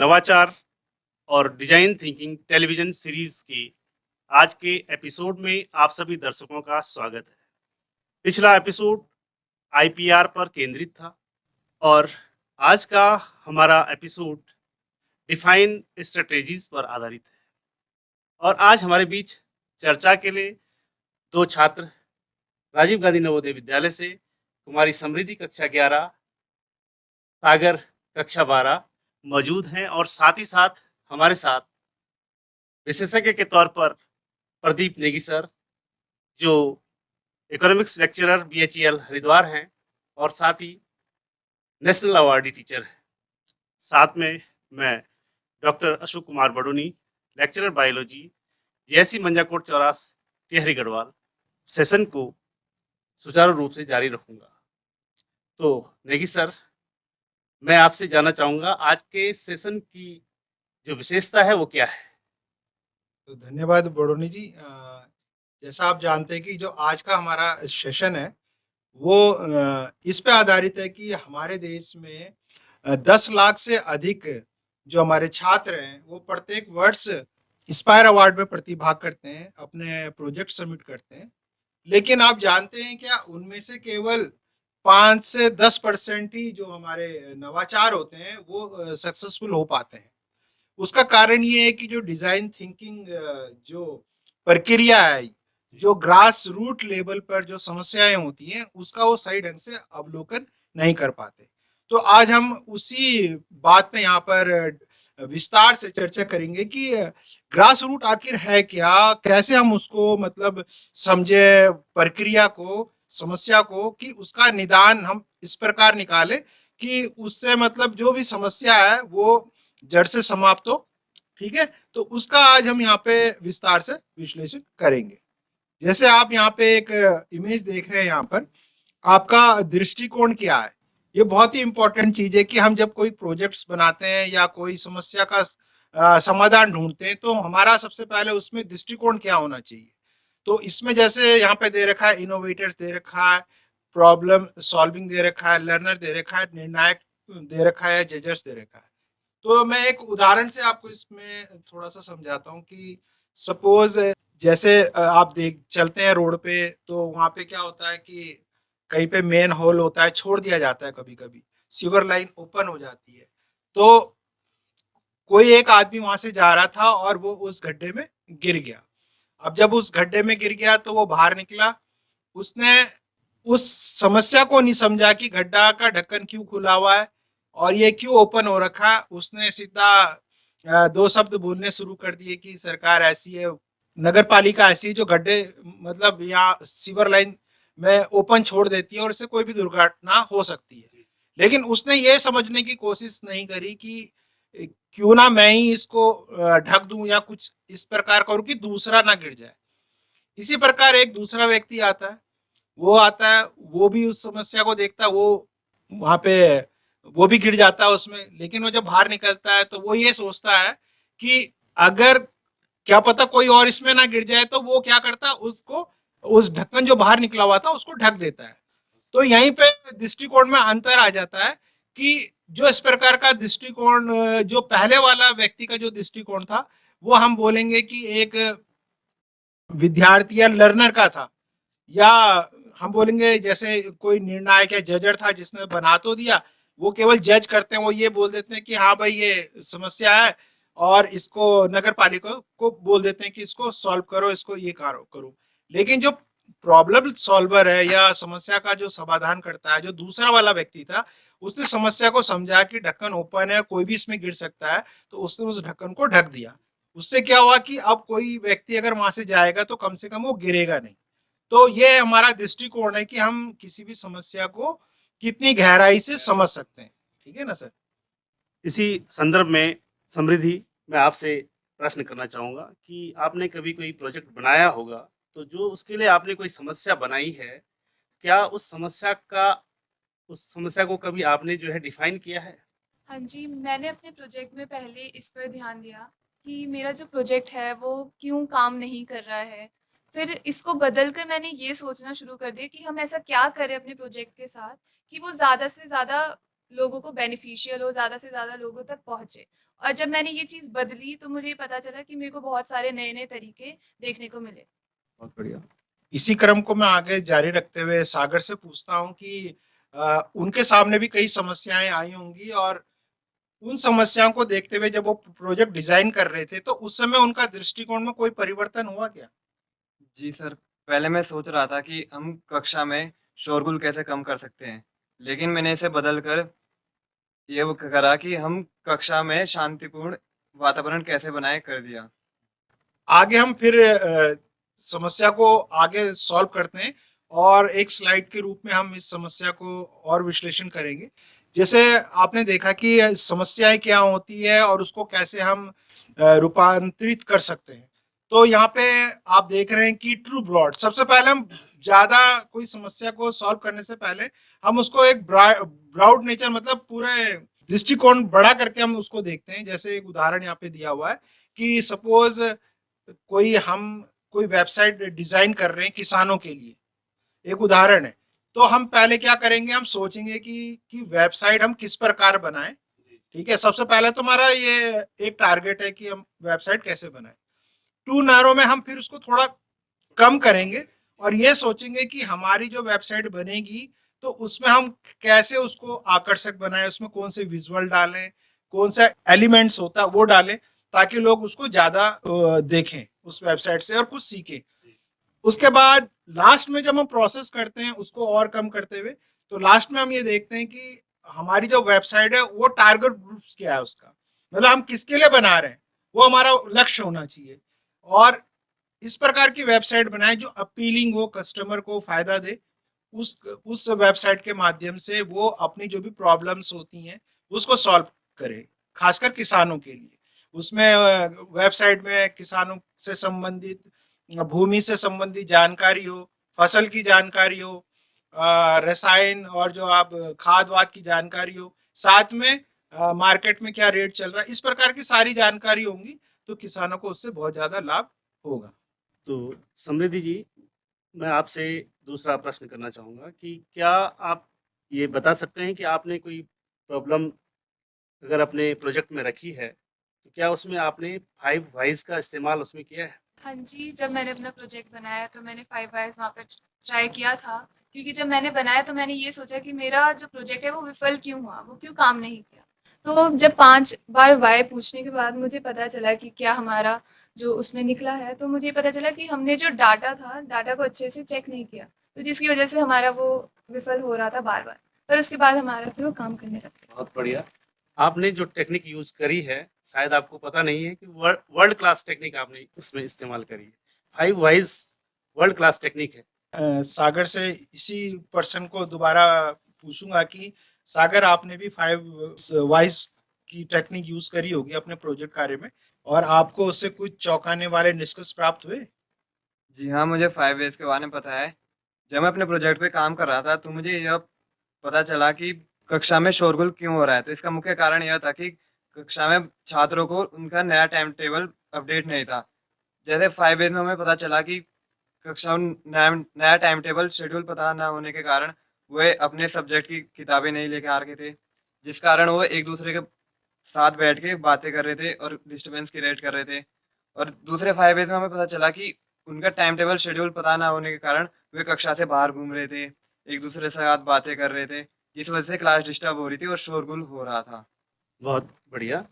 नवाचार और design thinking television series के आज के एपिसोड में आप सभी दर्शकों का स्वागत है। पिछला एपिसोड आईपीआर पर केंद्रित था और आज का हमारा एपिसोड डिफाइन स्ट्रेटेजीज पर आधारित है। और आज हमारे बीच चर्चा के लिए दो छात्र राजीव गांधी नवोदय विद्यालय से कुमारी समृद्धि कक्षा 11, सागर कक्षा 12 मौजूद हैं और साथ ही साथ हमारे साथ विशेषज्ञ के तौर पर प्रदीप नेगी सर, जो इकोनॉमिक्स लेक्चरर बीएचईएल हरिद्वार हैं और साथ ही नेशनल अवार्डी टीचर हैं। साथ में मैं doctor Ashok Kumar Badoni, lecturer biology, JSC Manjakot Chauras, Tehri Garhwal. Session को सुचारू रूप से जारी रखूंगा। तो नेगी सर, मैं आपसे जानना चाहूंगा आज के सेशन की जो विशेषता है वो क्या है? तो धन्यवाद बडोनी जी। जैसा आप जानते हैं कि जो आज का हमारा सेशन है वो इस पे आधारित है कि हमारे देश में 10 लाख से अधिक जो हमारे छात्र हैं वो प्रत्येक वर्ष इंस्पायर अवार्ड में प्रतिभाग करते हैं, अपने प्रोजेक्ट सबमिट करते हैं। लेकिन आप जानते हैं क्या, उनमें से केवल 5 से 10% ही जो हमारे नवाचार होते हैं वो सक्सेसफुल हो पाते हैं। उसका कारण ये है कि जो डिजाइन थिंकिंग जो प्रक्रिया है, जो ग्रास रूट लेवल पर जो समस्याएं होती हैं उसका वो सही ढंग से अवलोकन नहीं कर पाते। तो आज हम उसी बात पे यहाँ पर विस्तार से चर्चा करेंगे कि ग्रास रूट आखिर है क्या, कैसे हम उसको मतलब समझे, प्रक्रिया को, समस्या को, कि उसका निदान हम इस प्रकार निकाले कि उससे मतलब जो भी समस्या है वो जड़ से समाप्त हो। ठीक है, तो उसका आज हम यहाँ पे विस्तार से विश्लेषण करेंगे। जैसे आप यहाँ पे एक इमेज देख रहे हैं, यहाँ पर आपका दृष्टिकोण क्या है, ये बहुत ही इंपॉर्टेंट चीज है कि हम जब कोई प्रोजेक्ट्स बनाते हैं या कोई समस्या का समाधान ढूंढते हैं तो हमारा सबसे पहले उसमें दृष्टिकोण क्या होना चाहिए। तो इसमें जैसे यहाँ पे दे रखा है, इनोवेटर्स दे रखा है, प्रॉब्लम सॉल्विंग दे रखा है, लर्नर दे रखा है, निर्णायक दे रखा है, जजर्स दे रखा है। तो मैं एक उदाहरण से आपको इसमें थोड़ा सा समझाता हूँ कि सपोज जैसे आप देख चलते हैं रोड पे, तो वहां पे क्या होता है कि कहीं पे मेन होल होता है, छोड़ दिया जाता है, कभी कभी सीवर लाइन ओपन हो जाती है। तो कोई एक आदमी वहां से जा रहा था और वो उस गड्ढे में गिर गया। अब जब उस गड्ढे में गिर गया तो वो बाहर निकला, उसने उस समस्या को नहीं समझा कि गड्ढा का ढक्कन क्यों खुला हुआ है और ये क्यों ओपन हो रखा। उसने सीधा दो शब्द बोलने शुरू कर दिए कि सरकार ऐसी है, नगर पालिका ऐसी है जो गड्ढे मतलब यहाँ सीवर लाइन में ओपन छोड़ देती है और इससे कोई भी दुर्घटना हो सकती है। लेकिन उसने ये समझने की कोशिश नहीं करी कि क्यों ना मैं ही इसको ढक दूं या कुछ इस प्रकार करूं कि दूसरा ना गिर जाए। इसी प्रकार एक दूसरा व्यक्ति आता है, वो आता है, वो भी उस समस्या को देखता है, वो वहां पे वो भी गिर जाता है उसमें। लेकिन वो जब बाहर निकलता है तो वो ये सोचता है कि अगर क्या पता कोई और इसमें ना गिर जाए, तो वो क्या करता है, उसको उस ढक्कन जो बाहर निकला हुआ था उसको ढक देता है। तो यहीं पे दृष्टिकोण में अंतर आ जाता है कि जो इस प्रकार का दृष्टिकोण, जो पहले वाला व्यक्ति का जो दृष्टिकोण था वो हम बोलेंगे कि एक विद्यार्थी या लर्नर का था, या हम बोलेंगे जैसे कोई निर्णायक या जजर था जिसने बना तो दिया, वो केवल जज करते हैं, वो ये बोल देते हैं कि हाँ भाई ये समस्या है और इसको नगर पालिका को बोल देते हैं कि इसको सॉल्व करो, इसको ये करो। लेकिन जो प्रॉब्लम सॉल्वर है या समस्या का जो समाधान करता है, जो दूसरा वाला व्यक्ति था, उसने समस्या को समझा कि ढक्कन ओपन है, कोई भी इसमें गिर सकता है, तो उसने उस ढक्कन को ढक दिया। उससे क्या हुआ कि अब कोई व्यक्ति अगर वहां से जाएगा तो कम से कम वो गिरेगा नहीं। तो ये हमारा दृष्टिकोण है कि हम किसी भी समस्या को कितनी गहराई से समझ सकते हैं। ठीक है ना सर? इसी संदर्भ में समृद्धि, मैं आपसे प्रश्न करना चाहूंगा कि आपने कभी कोई प्रोजेक्ट बनाया होगा, तो जो उसके लिए आपने कोई समस्या बनाई है, क्या उस समस्या को कभी आपने जो है डिफाइन किया है? हाँ जी, मैंने अपने प्रोजेक्ट में पहले इस पर ध्यान दिया कि मेरा जो प्रोजेक्ट है वो क्यों काम नहीं कर रहा है। फिर इसको बदल कर मैंने ये सोचना शुरू कर दिया कि हम ऐसा क्या करें अपने प्रोजेक्ट के साथ कि वो ज़्यादा से ज़्यादा लोगों को बेनिफिशियल हो, ज़्यादा से ज़्यादा लोगों तक पहुँचे। और जब मैंने ये चीज़ बदली तो मुझे ये पता चला कि मेरे को बहुत सारे नए-नए तरीके देखने को मिले। बहुत बढ़िया। इसी क्रम को मैं आगे जारी रखते हुए सागर से पूछता हूँ कि उनके सामने भी कई समस्याएं आई होंगी, और उन समस्याओं को देखते हुए जब वो प्रोजेक्ट डिजाइन कर रहे थे तो उस समय उनका दृष्टिकोण में कोई परिवर्तन हुआ क्या? जी सर, पहले मैं सोच रहा था कि हम कक्षा में शोरगुल कैसे कम कर सकते हैं, लेकिन मैंने इसे बदल कर ये वो करा कि हम कक्षा में शांतिपूर्ण वातावरण कैसे बनाए कर दिया। आगे हम फिर समस्या को आगे सॉल्व करते हैं, और एक स्लाइड के रूप में हम इस समस्या को और विश्लेषण करेंगे। जैसे आपने देखा कि समस्याएं क्या होती है और उसको कैसे हम रूपांतरित कर सकते हैं। तो यहाँ पे आप देख रहे हैं कि ट्रू ब्रॉड, सबसे पहले हम ज्यादा कोई समस्या को सॉल्व करने से पहले हम उसको एक ब्रॉड नेचर, मतलब पूरे दृष्टिकोण बड़ा करके हम उसको देखते हैं। जैसे एक उदाहरण यहाँ पे दिया हुआ है कि सपोज कोई वेबसाइट डिजाइन कर रहे हैं किसानों के लिए, एक उदाहरण है। तो हम पहले क्या करेंगे, हम सोचेंगे कि वेबसाइट हम किस प्रकार बनाएं। ठीक है, सबसे पहले तो हमारा ये एक टारगेट है कि हम वेबसाइट कैसे बनाएं। टू नैरो में हम फिर उसको थोड़ा कम करेंगे और ये सोचेंगे कि हमारी जो वेबसाइट बनेगी तो उसमें हम कैसे उसको आकर्षक बनाएं, उसमें कौन से विजुअल डालें, कौन सा एलिमेंट्स होता है वो डालें, ताकि लोग उसको ज्यादा देखें उस वेबसाइट से और कुछ सीखें। उसके बाद लास्ट में जब हम प्रोसेस करते हैं उसको और कम करते हुए, तो लास्ट में हम ये देखते हैं कि हमारी जो वेबसाइट है वो टारगेट ग्रुप्स क्या है उसका, मतलब हम किसके लिए बना रहे हैं, वो हमारा लक्ष्य होना चाहिए। और इस प्रकार की वेबसाइट बनाए जो अपीलिंग हो, कस्टमर को फायदा दे। उस वेबसाइट के माध्यम से वो अपनी जो भी प्रॉब्लम्स होती हैं उसको सॉल्व करे, खासकर किसानों के लिए। उसमें वेबसाइट में किसानों से संबंधित, भूमि से संबंधित जानकारी हो, फसल की जानकारी हो, रसायन और जो आप खाद वाद की जानकारी हो, साथ में मार्केट में क्या रेट चल रहा है, इस प्रकार की सारी जानकारी होंगी तो किसानों को उससे बहुत ज्यादा लाभ होगा। तो समृद्धि जी, मैं आपसे दूसरा प्रश्न करना चाहूँगा कि क्या आप ये बता सकते हैं कि आपने कोई प्रॉब्लम अगर अपने प्रोजेक्ट में रखी है, तो क्या उसमें आपने 5 व्हाइस का इस्तेमाल उसमें किया है? हाँ जी, जब मैंने अपना प्रोजेक्ट बनाया तो मैंने 5 व्हायस वहाँ पे ट्राई किया था, क्योंकि जब मैंने बनाया तो मैंने ये सोचा कि मेरा जो प्रोजेक्ट है वो विफल क्यों हुआ, वो क्यों काम नहीं किया। तो जब 5 बार व्हाय पूछने के बाद मुझे पता चला कि क्या हमारा जो उसमें निकला है, तो मुझे पता चला कि हमने जो डाटा था, डाटा को अच्छे से चेक नहीं किया, तो जिसकी वजह से हमारा वो विफल हो रहा था बार-बार। पर उसके बाद हमारा फिर वो काम करने लग गया। बहुत बढ़िया। आपने जो टेक्निक यूज़ करी है, शायद आपको पता नहीं है कि वर्ल्ड क्लास टेक्निक आपने उसमें इस्तेमाल करी है। 5 व्हाइस वर्ल्ड क्लास टेक्निक है। सागर से इसी पर्सन को दोबारा पूछूंगा कि सागर, आपने भी 5 वाइज की टेक्निक यूज करी होगी अपने प्रोजेक्ट कार्य में, और आपको उससे कुछ चौंकाने वाले निष्कर्ष प्राप्त हुए? जी हाँ, मुझे 5 वेज़ के बारे में पता है। जब मैं अपने प्रोजेक्ट पे काम कर रहा था तो मुझे यह पता चला कि कक्षा में शोरगुल क्यों हो रहा है। तो इसका मुख्य कारण यह था कि कक्षा में छात्रों को उनका नया टाइम टेबल अपडेट नहीं था। जैसे 5 वेज़ में हमें पता चला कि कक्षा में नया टाइम टेबल शेड्यूल पता ना होने के कारण वे अपने सब्जेक्ट की किताबें नहीं लेके आ रखे थे, जिस कारण वो एक दूसरे के साथ बैठ के बातें कर रहे थे और डिस्टर्बेंस क्रिएट कर रहे थे। और दूसरे 5 वेज़ में हमें पता चला कि उनका टाइम टेबल शेड्यूल पता ना होने के कारण वे कक्षा से बाहर घूम रहे थे, एक दूसरे से साथ बातें कर रहे थे, जिस वजह से क्लास डिस्टर्ब हो रही थी और शोरगुल हो रहा था। बहुत बढ़िया।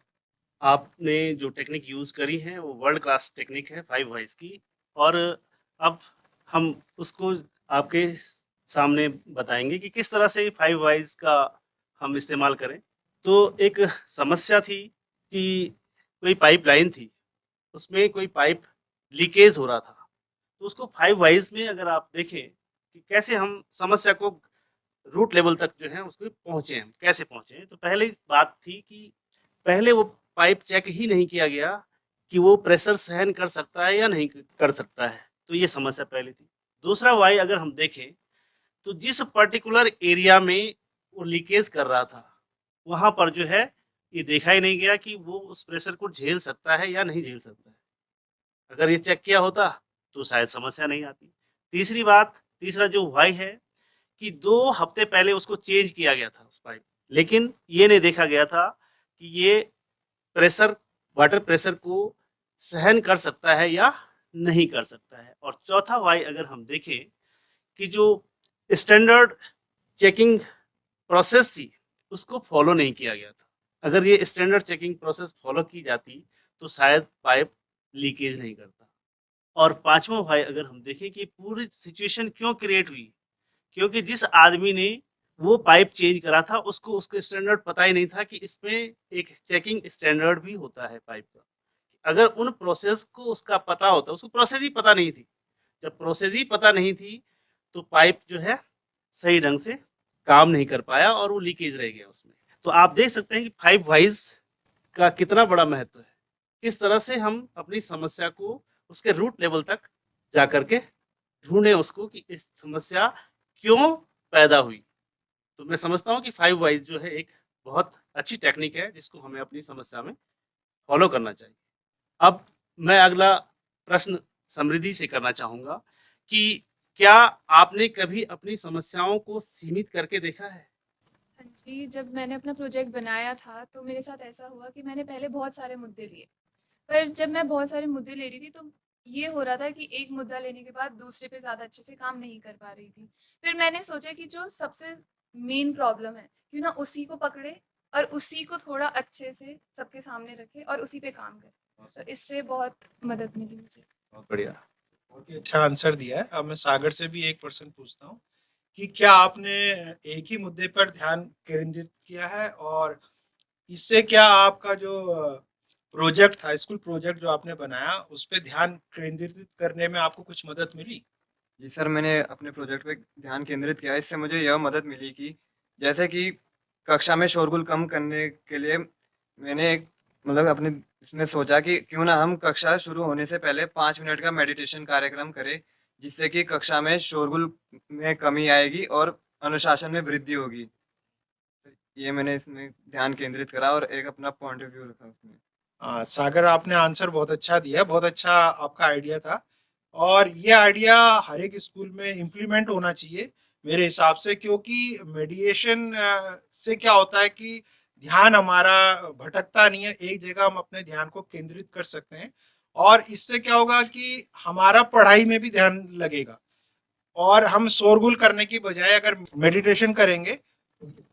आपने जो टेक्निक यूज़ करी है वो वर्ल्ड क्लास टेक्निक है 5 व्हाइस की, और अब हम उसको आपके सामने बताएँगे कि किस तरह से 5 व्हाइस का हम इस्तेमाल करें। तो एक समस्या थी कि कोई पाइपलाइन थी, उसमें कोई पाइप लीकेज हो रहा था। तो उसको 5 व्हाइस में अगर आप देखें कि कैसे हम समस्या को रूट लेवल तक जो है उसको पहुँचे हम, कैसे पहुँचे? तो पहली बात थी कि पहले वो पाइप चेक ही नहीं किया गया कि वो प्रेशर सहन कर सकता है या नहीं कर सकता है, तो ये समस्या पहली थी। दूसरा वाई अगर हम देखें, तो जिस पर्टिकुलर एरिया में वो लीकेज कर रहा था, वहाँ पर जो है ये देखा ही नहीं गया कि वो उस प्रेशर को झेल सकता है या नहीं झेल सकता है। अगर ये चेक किया होता, तो शायद समस्या नहीं आती। तीसरी बात, तीसरा जो वाई है कि 2 हफ्ते पहले उसको चेंज किया गया था उस पाइप, लेकिन ये नहीं देखा गया था कि ये प्रेशर, वाटर प्रेशर को सहन कर सकता है या नहीं कर सकता है। और चौथा वाई अगर हम देखें कि जो स्टैंडर्ड चेकिंग प्रोसेस थी उसको फॉलो नहीं किया गया था। अगर ये स्टैंडर्ड चेकिंग प्रोसेस फॉलो की जाती तो शायद पाइप लीकेज नहीं करता। और पांचवा भाई अगर हम देखें कि पूरी सिचुएशन क्यों क्रिएट हुई, क्योंकि जिस आदमी ने वो पाइप चेंज करा था उसको उसके स्टैंडर्ड पता ही नहीं था कि इसमें एक चेकिंग स्टैंडर्ड भी होता है पाइप का। अगर उन प्रोसेस को उसका पता होता, उसको प्रोसेस ही पता नहीं थी। जब प्रोसेस ही पता नहीं थी तो पाइप जो है सही ढंग से काम नहीं कर पाया और वो लीकेज रह गया उसमें। तो आप देख सकते हैं कि 5 वाइज का कितना बड़ा महत्व है, किस तरह से हम अपनी समस्या को उसके रूट लेवल तक जा करके ढूंढे उसको कि इस समस्या क्यों पैदा हुई। तो मैं समझता हूँ कि 5 वाइज जो है एक बहुत अच्छी टेक्निक है जिसको हमें अपनी समस्या में फॉलो करना चाहिए। अब मैं अगला प्रश्न समृद्धि से करना चाहूंगा कि क्या आपने कभी अपनी समस्याओं को सीमित करके देखा है? हाँ जी, जब मैंने अपना प्रोजेक्ट बनाया था तो मेरे साथ ऐसा हुआ कि मैंने पहले बहुत सारे मुद्दे लिए। पर जब मैं बहुत सारे मुद्दे ले रही थी तो ये हो रहा था कि एक मुद्दा लेने के बाद दूसरे पे ज़्यादा अच्छे से काम नहीं कर पा रही थी। फिर मैंने सोचा कि जो सबसे मेन प्रॉब्लम है, क्यों ना उसी को पकड़े और उसी को थोड़ा अच्छे से सबके सामने रखे और उसी पे काम करें। तो इससे बहुत मदद मिली मुझे। बहुत बढ़िया। बहुत ही अच्छा आंसर दिया है। अब मैं सागर से भी एक प्रश्न पूछता हूँ कि क्या आपने एक ही मुद्दे पर ध्यान केंद्रित किया है, और इससे क्या आपका जो प्रोजेक्ट था, स्कूल प्रोजेक्ट जो आपने बनाया, उस पे ध्यान केंद्रित करने में आपको कुछ मदद मिली? जी सर, मैंने अपने प्रोजेक्ट पे ध्यान केंद्रित किया। इससे मुझे यह मदद मिली कि जैसे कि कक्षा में शोरगुल कम करने के लिए मैंने एक मतलब अपने इसमें सोचा कि क्यों ना हम कक्षा शुरू होने से पहले 5 मिनट का मेडिटेशन कार्यक्रम करें, जिससे कि कक्षा में शोरगुल में कमी आएगी और अनुशासन में वृद्धि होगी। तो ये मैंने इसमें ध्यान केंद्रित करा और एक अपना पॉइंट ऑफ व्यू रखा उसमें। सागर, आपने आंसर बहुत अच्छा दिया, बहुत अच्छा आपका आइडिया था, और ये आइडिया हर एक स्कूल में इम्प्लीमेंट होना चाहिए मेरे हिसाब से, क्योंकि मेडिएशन से क्या होता है कि ध्यान हमारा भटकता नहीं है, एक जगह हम अपने ध्यान को केंद्रित कर सकते हैं, और इससे क्या होगा कि हमारा पढ़ाई में भी ध्यान लगेगा, और हम शोरगुल करने की बजाय अगर मेडिटेशन करेंगे,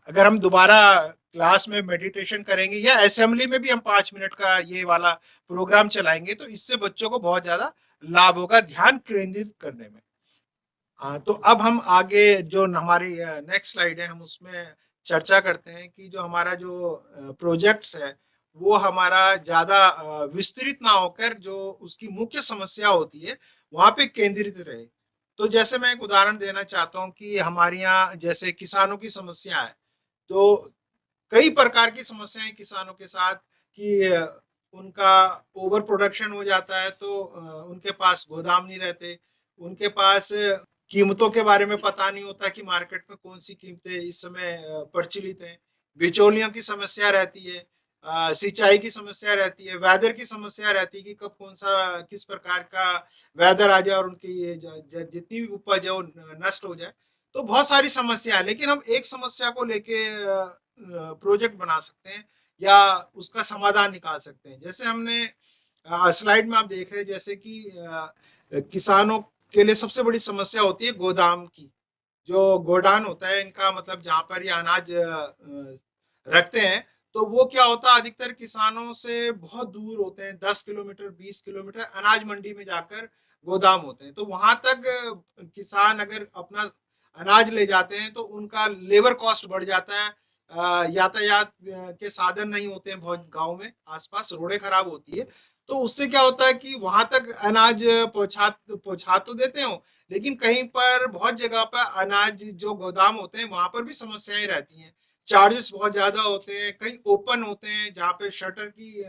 अगर हम दोबारा क्लास में मेडिटेशन करेंगे या असेंबली में भी हम 5 मिनट का ये वाला प्रोग्राम चलाएंगे, तो इससे बच्चों को बहुत ज्यादा लाभ होगा ध्यान केंद्रित करने में। हाँ, तो अब हम आगे जो हमारी नेक्स्ट स्लाइड है, हम उसमें चर्चा करते हैं कि जो हमारा जो प्रोजेक्ट्स है वो हमारा ज्यादा विस्तृत ना होकर जो उसकी मुख्य समस्या होती है वहां पे केंद्रित रहे। तो जैसे मैं एक उदाहरण देना चाहता हूँ कि हमारे यहाँ जैसे किसानों की समस्या है, तो कई प्रकार की समस्याएं किसानों के साथ कि उनका ओवर प्रोडक्शन हो जाता है, तो उनके पास गोदाम नहीं रहते, उनके पास कीमतों के बारे में पता नहीं होता कि मार्केट में कौन सी कीमतें इस समय प्रचलित हैं, बिचौलियों की समस्या रहती है, सिंचाई की समस्या रहती है, वेदर की समस्या रहती है कि कब कौन सा किस प्रकार का वेदर आ जाए और उनकी ये जितनी भी उपज है वो नष्ट हो जाए। तो बहुत सारी समस्या है, लेकिन हम एक समस्या को लेके प्रोजेक्ट बना सकते हैं या उसका समाधान निकाल सकते हैं। जैसे हमने स्लाइड में आप देख रहे हैं, जैसे कि किसानों के लिए सबसे बड़ी समस्या होती है गोदाम की। जो गोडाउन होता है इनका, मतलब जहाँ पर ये अनाज रखते हैं, तो वो क्या होता है, अधिकतर किसानों से बहुत दूर होते हैं, 10 किलोमीटर 20 किलोमीटर अनाज मंडी में जाकर गोदाम होते हैं। तो वहां तक किसान अगर अपना अनाज ले जाते हैं तो उनका लेबर कॉस्ट बढ़ जाता है, यातायात के साधन नहीं होते हैं, बहुत गांव में आसपास रोडें खराब होती है। तो उससे क्या होता है कि वहां तक अनाज पहुंचा तो देते हो, लेकिन कहीं पर बहुत जगह पर अनाज जो गोदाम होते हैं वहां पर भी समस्याएं रहती हैं। चार्जेस बहुत ज्यादा होते हैं, कहीं ओपन होते हैं जहाँ पे शटर की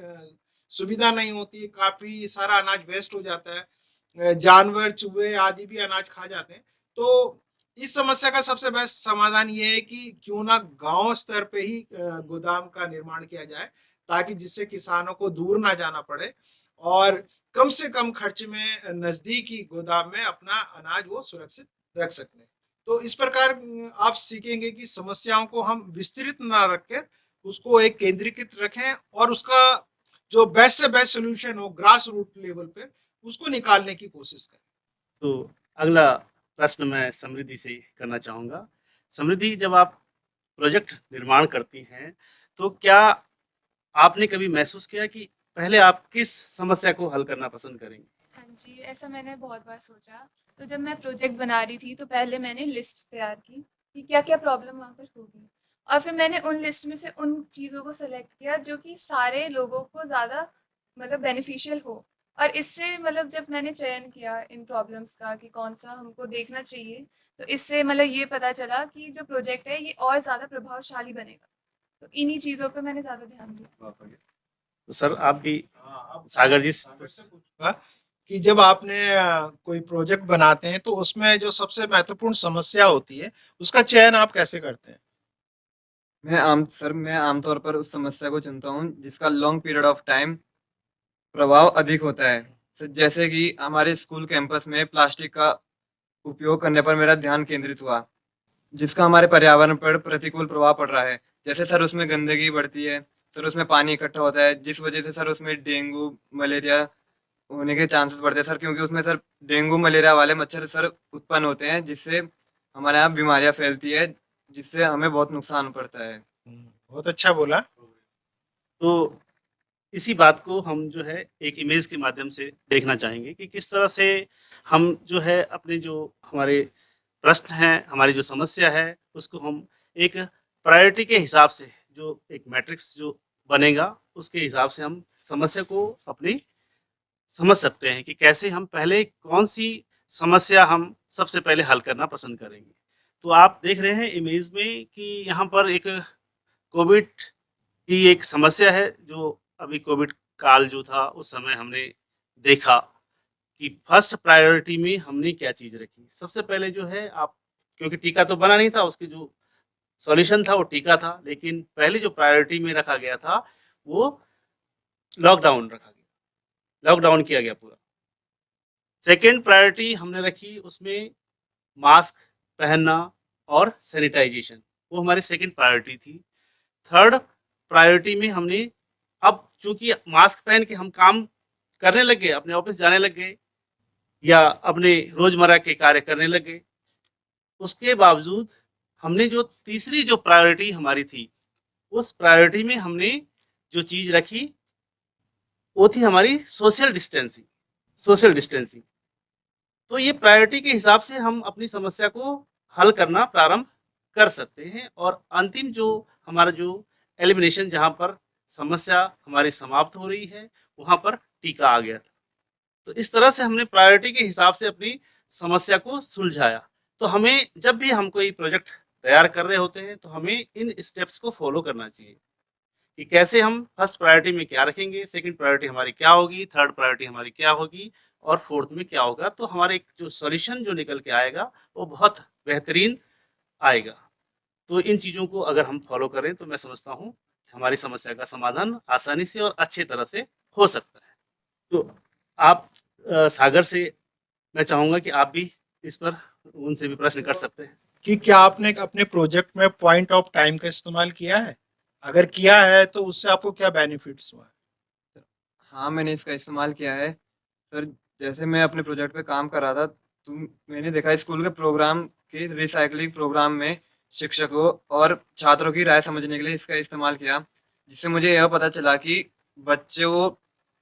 सुविधा नहीं होती, काफी सारा अनाज वेस्ट हो जाता है, जानवर चूहे आदि भी अनाज खा जाते हैं। तो इस समस्या का सबसे बेस्ट समाधान ये है कि क्यों ना गांव स्तर पे ही गोदाम का निर्माण किया जाए, ताकि जिससे किसानों को दूर ना जाना पड़े और कम से कम खर्च में नजदीकी गोदाम में अपना अनाज वो सुरक्षित रख सकते हैं। तो इस प्रकार आप सीखेंगे कि समस्याओं को हम विस्तृत ना रखकर उसको एक केंद्रीकृत रखें और उसका जो बेस्ट से बेस्ट सोल्यूशन हो ग्रास रूट लेवल पे उसको निकालने की कोशिश करें। तो अगला प्रश्न मैं समृद्धि से करना चाहूँगा। समृद्धि, जब आप प्रोजेक्ट निर्माण करती हैं, तो क्या आपने कभी महसूस किया कि पहले आप किस समस्या को हल करना पसंद करेंगे? हाँ जी, ऐसा मैंने बहुत बार सोचा। तो जब मैं प्रोजेक्ट बना रही थी तो पहले मैंने लिस्ट तैयार की कि क्या-क्या प्रॉब्लम वहाँ पर होगी। और फिर मैंने उन लिस्ट में से उन चीज़ों को सेलेक्ट किया जो कि सारे लोगों को ज़्यादा मतलब बेनिफिशियल हो। और इससे मतलब जब मैंने चयन किया इन प्रॉब्लम्स का कि कौन-सा हमको देखना चाहिए, तो इससे मतलब ये पता चला कि जो प्रोजेक्ट है ये और ज़्यादा प्रभावशाली बनेगा। तो इन्हीं चीज़ों पे मैंने ज़्यादा ध्यान दिया। तो सर, आप भी हाँ, अब सागर जी सागर से पूछूंगा कि जब आपने कोई प्रोजेक्ट बनाते हैं तो उसमें जो सबसे महत्वपूर्ण समस्या होती है उसका चयन आप कैसे करते हैं? मैं आमतौर पर उस समस्या को चुनता हूँ जिसका लॉन्ग पीरियड ऑफ टाइम प्रभाव अधिक होता है। जैसे कि हमारे स्कूल कैंपस में प्लास्टिक का उपयोग करने पर मेरा ध्यान केंद्रित हुआ, जिसका हमारे पर्यावरण पर प्रतिकूल प्रभाव पड़ रहा है। जैसे सर उसमें गंदगी बढ़ती है, सर उसमें पानी इकट्ठा होता है, जिस वजह से सर उसमें डेंगू, मलेरिया होने के चांसेस बढ़ते हैं सर, क्योंकि उसमें सर डेंगू, मलेरिया वाले मच्छर सर उत्पन्न होते हैं, जिससे हमारे यहाँ बीमारियाँ फैलती है, जिससे हमें बहुत नुकसान पड़ता है। बहुत अच्छा बोला। तो इसी बात को हम जो है एक इमेज के माध्यम से देखना चाहेंगे कि किस तरह से हम जो है अपने जो हमारे प्रश्न हैं, हमारी जो समस्या है, उसको हम एक प्रायोरिटी के हिसाब से, जो एक मैट्रिक्स जो बनेगा, उसके हिसाब से हम समस्या को अपनी समझ सकते हैं कि कैसे हम पहले कौन-सी समस्या हम सबसे पहले हल करना पसंद करेंगे। तो आप देख रहे हैं इमेज में कि यहाँ पर एक कोविड की एक समस्या है, जो अभी कोविड काल जो था उस समय हमने देखा कि फर्स्ट प्रायोरिटी में हमने क्या चीज़ रखी। सबसे पहले जो है आप, क्योंकि टीका तो बना नहीं था, उसकी जो सॉल्यूशन था वो टीका था, लेकिन पहले जो प्रायोरिटी में रखा गया था वो लॉकडाउन रखा गया, लॉकडाउन किया गया पूरा। सेकंड प्रायोरिटी हमने रखी उसमें मास्क पहनना और सैनिटाइजेशन, वो हमारी सेकंड प्रायोरिटी थी। थर्ड प्रायोरिटी में हमने, अब चूंकि मास्क पहन के हम काम करने लग गए, अपने ऑफिस जाने लग गए या अपने रोजमर्रा के कार्य करने लग गए, उसके बावजूद हमने जो तीसरी जो प्रायोरिटी हमारी थी, उस प्रायोरिटी में हमने जो चीज रखी वो थी हमारी सोशल डिस्टेंसिंग। सोशल डिस्टेंसिंग, तो ये प्रायोरिटी के हिसाब से हम अपनी समस्या को हल करना प्रारंभ कर सकते हैं और अंतिम जो हमारा जो एलिमिनेशन, जहाँ पर समस्या हमारी समाप्त हो रही है, वहाँ पर टीका आ गया था। तो इस तरह से हमने प्रायोरिटी के हिसाब से अपनी समस्या को सुलझाया। तो हमें जब भी हम कोई प्रोजेक्ट तैयार कर रहे होते हैं तो हमें इन स्टेप्स को फॉलो करना चाहिए कि कैसे हम फर्स्ट प्रायोरिटी में क्या रखेंगे, सेकंड प्रायोरिटी हमारी क्या होगी, थर्ड प्रायोरिटी हमारी क्या होगी और फोर्थ में क्या होगा। तो हमारे एक जो सॉल्यूशन जो निकल के आएगा वो बहुत बेहतरीन आएगा। तो इन चीज़ों को अगर हम फॉलो करें तो मैं समझता हूँ हमारी समस्या का समाधान आसानी से और अच्छे तरह से हो सकता है। तो आप सागर से मैं चाहूँगा कि आप भी इस पर उनसे भी प्रश्न कर सकते हैं। कि क्या आपने अपने प्रोजेक्ट में पॉइंट ऑफ टाइम का इस्तेमाल किया है? अगर किया है तो उससे आपको क्या बेनिफिट्स हुआ? हाँ, मैंने इसका इस्तेमाल किया है। सर, जैसे मैं अपने प्रोजेक्ट पे काम कर रहा था, तो मैंने देखा स्कूल के प्रोग्राम के रिसाइक्लिंग प्रोग्राम में शिक्षकों और छात्रों की राय समझने के लिए इसका इस्तेमाल किया, जिससे मुझे यह पता चला कि बच्चे को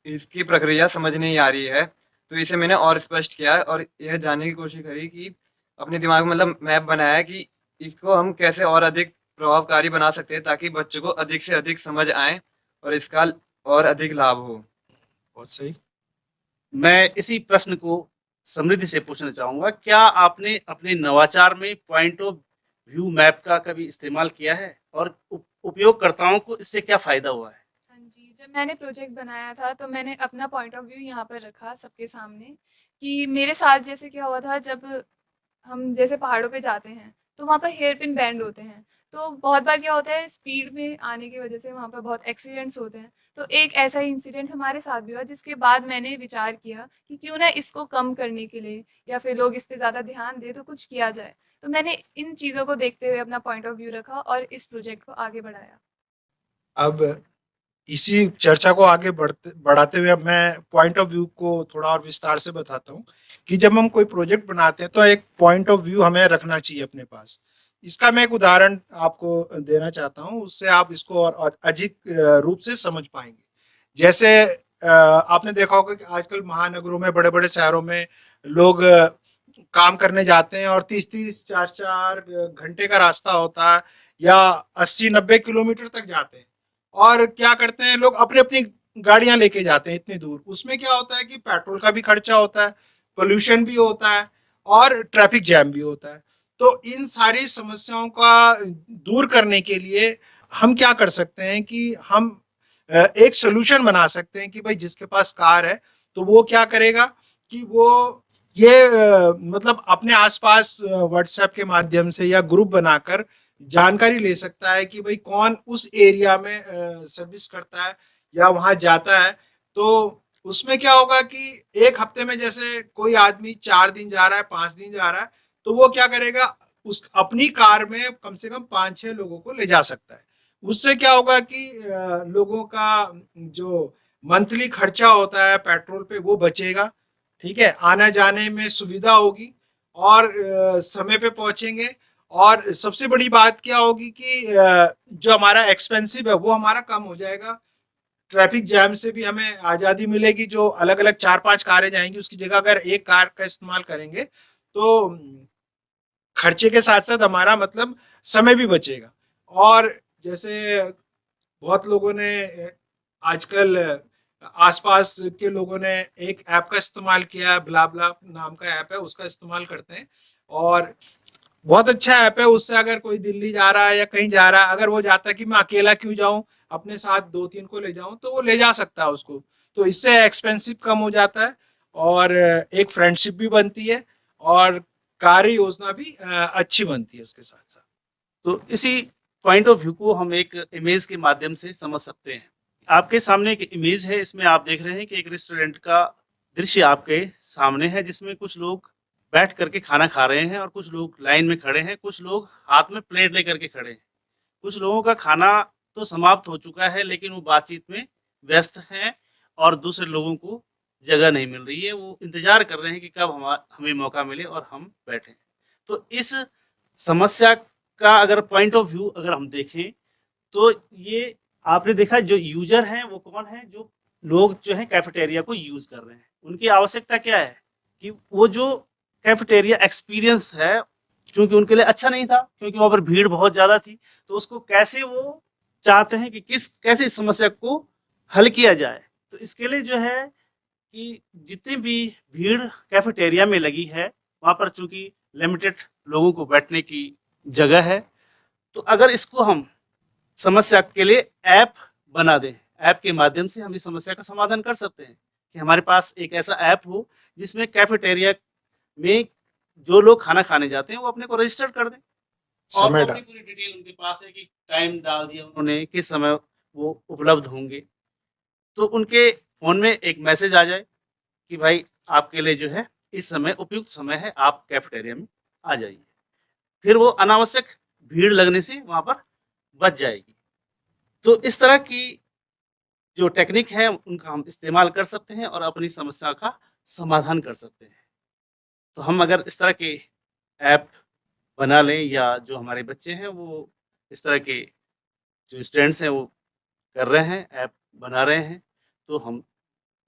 इसकी प्रक्रिया समझ नहीं आ रही है। तो इसे मैंने और स्पष्ट किया और यह जानने की कोशिश करी कि अपने दिमाग में मतलब मैप बनाया कि इसको हम कैसे और अधिक प्रभावकारी बना सकते हैं ताकि बच्चों को अधिक से अधिक समझ आए और इसका और अधिक लाभ हो। बहुत सही। मैं इसी प्रश्न को समृद्धि से पूछना चाहूँगा, क्या आपने अपने नवाचार में पॉइंट ऑफ व्यू मैप का कभी इस्तेमाल किया है और उपयोगकर्ताओं को इससे क्या फ़ायदा हुआ है? हाँ जी, जब मैंने प्रोजेक्ट बनाया था तो मैंने अपना पॉइंट ऑफ व्यू यहाँ पर रखा सबके सामने कि मेरे साथ जैसे क्या हुआ था जब हम जैसे पहाड़ों पे जाते हैं तो वहाँ पर हेयर पिन बैंड होते हैं। तो बहुत बार क्या होता है स्पीड में आने की वजह से वहाँ पर बहुत एक्सीडेंट्स होते हैं। तो एक ऐसा ही इंसिडेंट हमारे साथ भी हुआ जिसके बाद मैंने विचार किया कि क्यों ना इसको कम करने के लिए या फिर लोग इस पे ज़्यादा ध्यान दें तो कुछ किया जाए। तो मैंने इन चीज़ों को देखते हुए अपना पॉइंट ऑफ व्यू रखा और इस प्रोजेक्ट को आगे बढ़ाया। अब इसी चर्चा को आगे बढ़ाते हुए अब मैं पॉइंट ऑफ व्यू को थोड़ा और विस्तार से बताता हूँ कि जब हम कोई प्रोजेक्ट बनाते हैं तो एक पॉइंट ऑफ व्यू हमें रखना चाहिए अपने पास। इसका मैं एक उदाहरण आपको देना चाहता हूँ, उससे आप इसको और अधिक रूप से समझ पाएंगे। जैसे आपने देखा होगा कि आजकल महानगरों में, बड़े बड़े शहरों में लोग काम करने जाते हैं और 30-30, 4-4 घंटे का रास्ता होता है या 80-90 किलोमीटर तक जाते हैं। और क्या करते हैं लोग, अपनी अपनी गाड़ियां लेके जाते हैं इतनी दूर। उसमें क्या होता है कि पेट्रोल का भी खर्चा होता है, पोल्यूशन भी होता है और ट्रैफिक जैम भी होता है। तो इन सारी समस्याओं का दूर करने के लिए हम क्या कर सकते हैं कि हम एक सोल्यूशन बना सकते हैं कि भाई जिसके पास कार है तो वो क्या करेगा कि वो ये मतलब अपने आसपास व्हाट्सएप के माध्यम से या ग्रुप बनाकर जानकारी ले सकता है कि भाई कौन उस एरिया में सर्विस करता है या वहां जाता है। तो उसमें क्या होगा कि एक हफ्ते में जैसे कोई आदमी 4 दिन जा रहा है, 5 दिन जा रहा है, तो वो क्या करेगा, उस अपनी कार में कम से कम 5-6 लोगों को ले जा सकता है। उससे क्या होगा कि लोगों का जो मंथली खर्चा होता है पेट्रोल पे वो बचेगा। ठीक है, आने जाने में सुविधा होगी और समय पे पहुंचेंगे। और सबसे बड़ी बात क्या होगी कि जो हमारा एक्सपेंसिव है वो हमारा कम हो जाएगा। ट्रैफिक जैम से भी हमें आज़ादी मिलेगी। जो अलग अलग 4-5 कारें जाएंगी उसकी जगह अगर एक कार का इस्तेमाल करेंगे तो खर्चे के साथ साथ हमारा मतलब समय भी बचेगा। और जैसे बहुत लोगों ने आजकल आसपास के लोगों ने एक ऐप का इस्तेमाल किया है, ब्लाब्ला नाम का ऐप है, उसका इस्तेमाल करते हैं और बहुत अच्छा ऐप है। उससे अगर कोई दिल्ली जा रहा है या कहीं जा रहा है, अगर वो जाता है कि मैं अकेला क्यों जाऊं, अपने साथ 2-3 को ले जाऊं, तो वो ले जा सकता है उसको। तो इससे एक्सपेंसिव कम हो जाता है और एक फ्रेंडशिप भी बनती है और कार्य योजना भी अच्छी बनती है उसके साथ साथ। तो इसी पॉइंट ऑफ व्यू को हम एक इमेज के माध्यम से समझ सकते हैं। आपके सामने एक इमेज है, इसमें आप देख रहे हैं कि एक रेस्टोरेंट का दृश्य आपके सामने है, जिसमें कुछ लोग बैठ करके खाना खा रहे हैं और कुछ लोग लाइन में खड़े हैं, कुछ लोग हाथ में प्लेट लेकर के खड़े हैं। कुछ लोगों का खाना तो समाप्त हो चुका है लेकिन वो बातचीत में व्यस्त हैं और दूसरे लोगों को जगह नहीं मिल रही है। वो इंतजार कर रहे हैं कि कब हमें मौका मिले और हम बैठें। तो इस समस्या का अगर पॉइंट ऑफ व्यू अगर हम देखें तो ये आपने देखा जो यूजर हैं वो कौन है, जो लोग जो है कैफेटेरिया को यूज कर रहे हैं। उनकी आवश्यकता क्या है कि वो जो कैफेटेरिया एक्सपीरियंस है, क्योंकि उनके लिए अच्छा नहीं था, क्योंकि वहां पर भीड़ बहुत ज्यादा थी, तो उसको कैसे वो चाहते हैं कि कैसे इस समस्या को हल किया जाए। तो इसके लिए जो है कि जितनी भी भीड़ कैफेटेरिया में लगी है वहां पर चूंकि लिमिटेड लोगों को बैठने की जगह है, तो अगर इसको हम समस्या के लिए ऐप बना दें, ऐप के माध्यम से हम इस समस्या का समाधान कर सकते हैं कि हमारे पास एक ऐसा ऐप हो जिसमें कैफेटेरिया में जो लोग खाना खाने जाते हैं वो अपने को रजिस्टर कर दें और वो समय अपनी डाल। पूरी डिटेल उनके पास है कि टाइम डाल दिया उन्होंने, किस समय वो उपलब्ध होंगे, तो उनके फोन में एक मैसेज आ जाए कि भाई आपके लिए जो है इस समय उपयुक्त समय है, आप कैफेटेरिया में आ जाइए। फिर वो अनावश्यक भीड़ लगने से वहां पर बच जाएगी। तो इस तरह की जो टेक्निक है उनका हम इस्तेमाल कर सकते हैं और अपनी समस्या का समाधान कर सकते हैं। तो हम अगर इस तरह के ऐप बना लें या जो हमारे बच्चे हैं वो इस तरह के जो स्टूडेंट्स हैं वो कर रहे हैं, ऐप बना रहे हैं, तो हम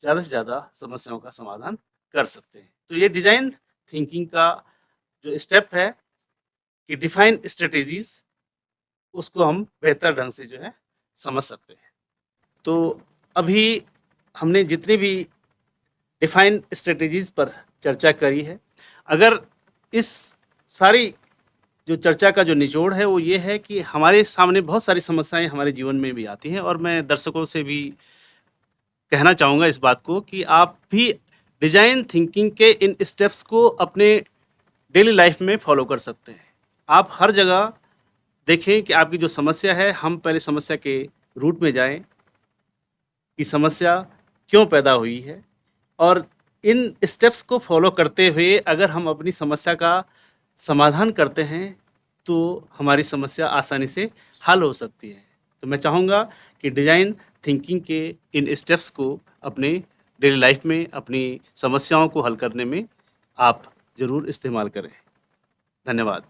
ज़्यादा से ज़्यादा समस्याओं का समाधान कर सकते हैं। तो ये डिज़ाइन थिंकिंग का जो स्टेप है कि डिफाइन स्ट्रेटेजीज, उसको हम बेहतर ढंग से जो है समझ सकते हैं। तो अभी हमने जितनी भी डिफाइन स्ट्रेटेजीज पर चर्चा करी है, अगर इस सारी जो चर्चा का जो निचोड़ है वो ये है कि हमारे सामने बहुत सारी समस्याएं हमारे जीवन में भी आती हैं और मैं दर्शकों से भी कहना चाहूँगा इस बात को कि आप भी डिज़ाइन थिंकिंग के इन स्टेप्स को अपने डेली लाइफ में फॉलो कर सकते हैं। आप हर जगह देखें कि आपकी जो समस्या है, हम पहले समस्या के रूट में जाएं कि समस्या क्यों पैदा हुई है और इन स्टेप्स को फॉलो करते हुए अगर हम अपनी समस्या का समाधान करते हैं तो हमारी समस्या आसानी से हल हो सकती है। तो मैं चाहूँगा कि डिज़ाइन थिंकिंग के इन स्टेप्स को अपने डेली लाइफ में, अपनी समस्याओं को हल करने में आप ज़रूर इस्तेमाल करें। धन्यवाद।